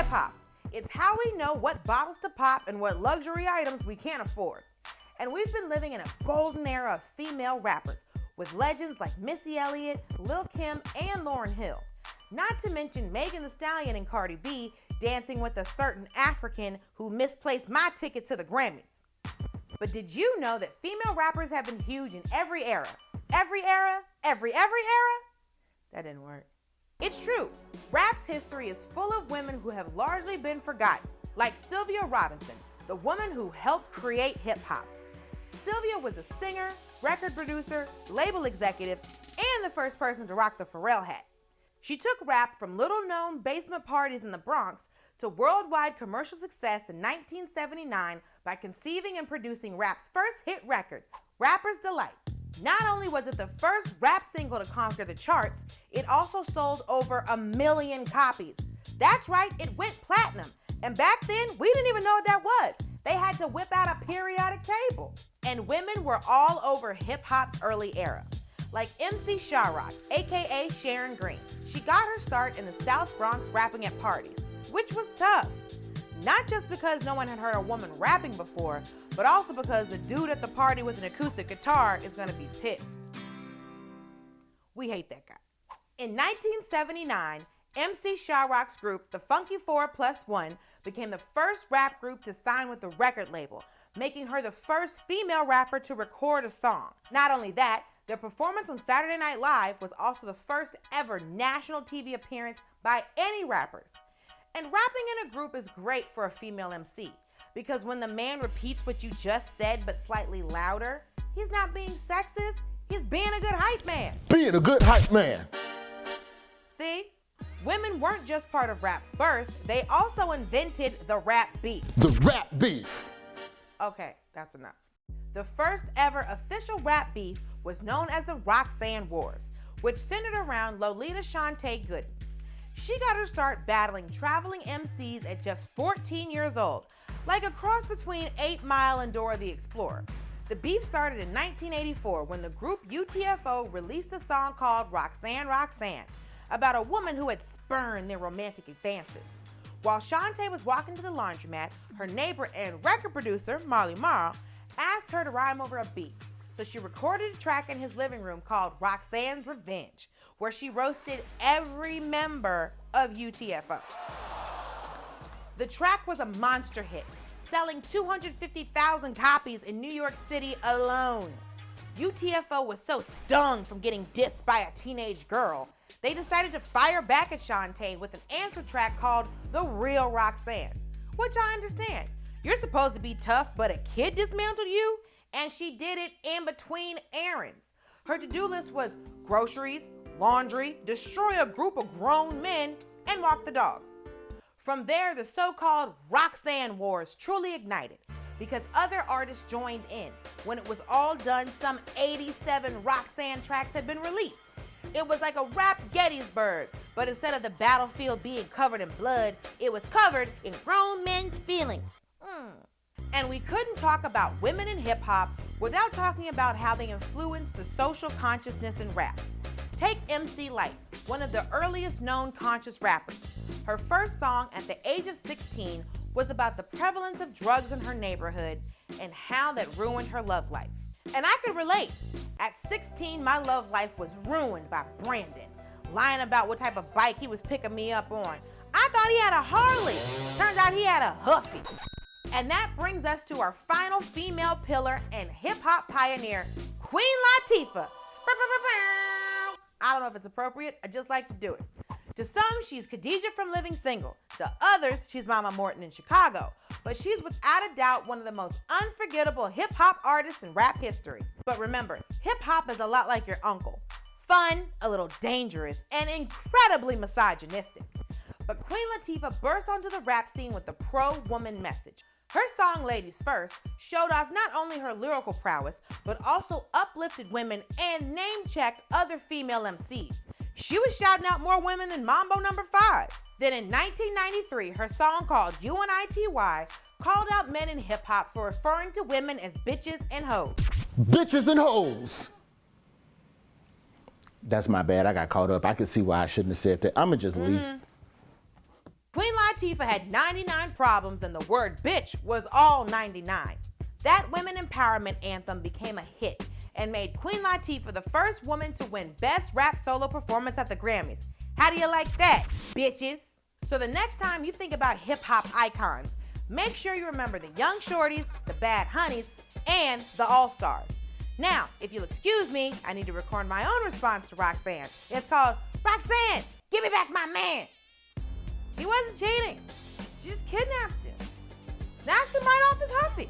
hip-hop. It's how we know what bottles to pop and what luxury items we can't afford. And we've been living in a golden era of female rappers, with legends like Missy Elliott, Lil' Kim, and Lauryn Hill. Not to mention Megan Thee Stallion and Cardi B dancing with a certain African who misplaced my ticket to the Grammys. But did you know that female rappers have been huge in every era? Every era? Every era? That didn't work. It's true. Rap's history is full of women who have largely been forgotten, like Sylvia Robinson, the woman who helped create hip-hop. Sylvia was a singer, record producer, label executive, and the first person to rock the Pharrell hat. She took rap from little-known basement parties in the Bronx to worldwide commercial success in 1979 by conceiving and producing rap's first hit record, Rapper's Delight. Not only was it the first rap single to conquer the charts, it also sold over 1 million copies. That's right, it went platinum. And back then, we didn't even know what that was. They had to whip out a periodic table. And women were all over hip-hop's early era, like MC Sha Rock, aka Sharon Green. She got her start in the South Bronx rapping at parties, which was tough. Not just because no one had heard a woman rapping before, but also because the dude at the party with an acoustic guitar is gonna be pissed. We hate that guy. In 1979, MC Shawrock's group, the Funky 4+1, became the first rap group to sign with the record label, making her the first female rapper to record a song. Not only that, their performance on Saturday Night Live was also the first ever national TV appearance by any rappers. And rapping in a group is great for a female MC, because when the man repeats what you just said but slightly louder, he's not being sexist, he's being a good hype man. Being a good hype man. See? Women weren't just part of rap's birth, they also invented the rap beef. The rap beef. Okay, that's enough. The first ever official rap beef was known as the Roxanne Wars, which centered around Latifah Shanté Gooden. She got her start battling traveling MCs at just 14 years old, like a cross between 8 Mile and Dora the Explorer. The beef started in 1984 when the group UTFO released a song called Roxanne, Roxanne, about a woman who had spurned their romantic advances. While Shanté was walking to the laundromat, her neighbor and record producer, Marley Marl, asked her to rhyme over a beat. So she recorded a track in his living room called Roxanne's Revenge, where she roasted every member of UTFO. The track was a monster hit, selling 250,000 copies in New York City alone. UTFO was so stung from getting dissed by a teenage girl, they decided to fire back at Shanté with an answer track called The Real Roxanne, which I understand. You're supposed to be tough, but a kid dismantled you? And she did it in between errands. Her to-do list was groceries, laundry, destroy a group of grown men, and walk the dog. From there, the so-called Roxanne Wars truly ignited because other artists joined in. When it was all done, some 87 Roxanne tracks had been released. It was like a rap Gettysburg, but instead of the battlefield being covered in blood, it was covered in grown men's feelings. And we couldn't talk about women in hip-hop without talking about how they influenced the social consciousness in rap. Take MC Lyte, one of the earliest known conscious rappers. Her first song at the age of 16 was about the prevalence of drugs in her neighborhood and how that ruined her love life. And I could relate. At 16, my love life was ruined by Brandon, lying about what type of bike he was picking me up on. I thought he had a Harley. Turns out he had a Huffy. And that brings us to our final female pillar and hip-hop pioneer, Queen Latifah. I don't know if it's appropriate, I just like to do it. To some, she's Khadijah from Living Single. To others, she's Mama Morton in Chicago. But she's without a doubt one of the most unforgettable hip-hop artists in rap history. But remember, hip-hop is a lot like your uncle. Fun, a little dangerous, and incredibly misogynistic. But Queen Latifah burst onto the rap scene with the pro-woman message. Her song, Ladies First, showed off not only her lyrical prowess, but also uplifted women and name-checked other female MCs. She was shouting out more women than Mambo No. 5. Then in 1993, her song called UNITY called out men in hip-hop for referring to women as bitches and hoes. Bitches and hoes. That's my bad, I got caught up. I can see why I shouldn't have said that. I'ma just leave. Queen Latifah Latifah had 99 problems and the word bitch was all 99. That women empowerment anthem became a hit and made Queen Latifah the first woman to win Best Rap Solo Performance at the Grammys. How do you like that, bitches? So the next time you think about hip-hop icons, make sure you remember the Young Shorties, the Bad Honeys, and the All-Stars. Now, if you'll excuse me, I need to record my own response to Roxanne. It's called, Roxanne, give me back my man. He wasn't cheating. She just kidnapped him. Snatched him right off his huffy.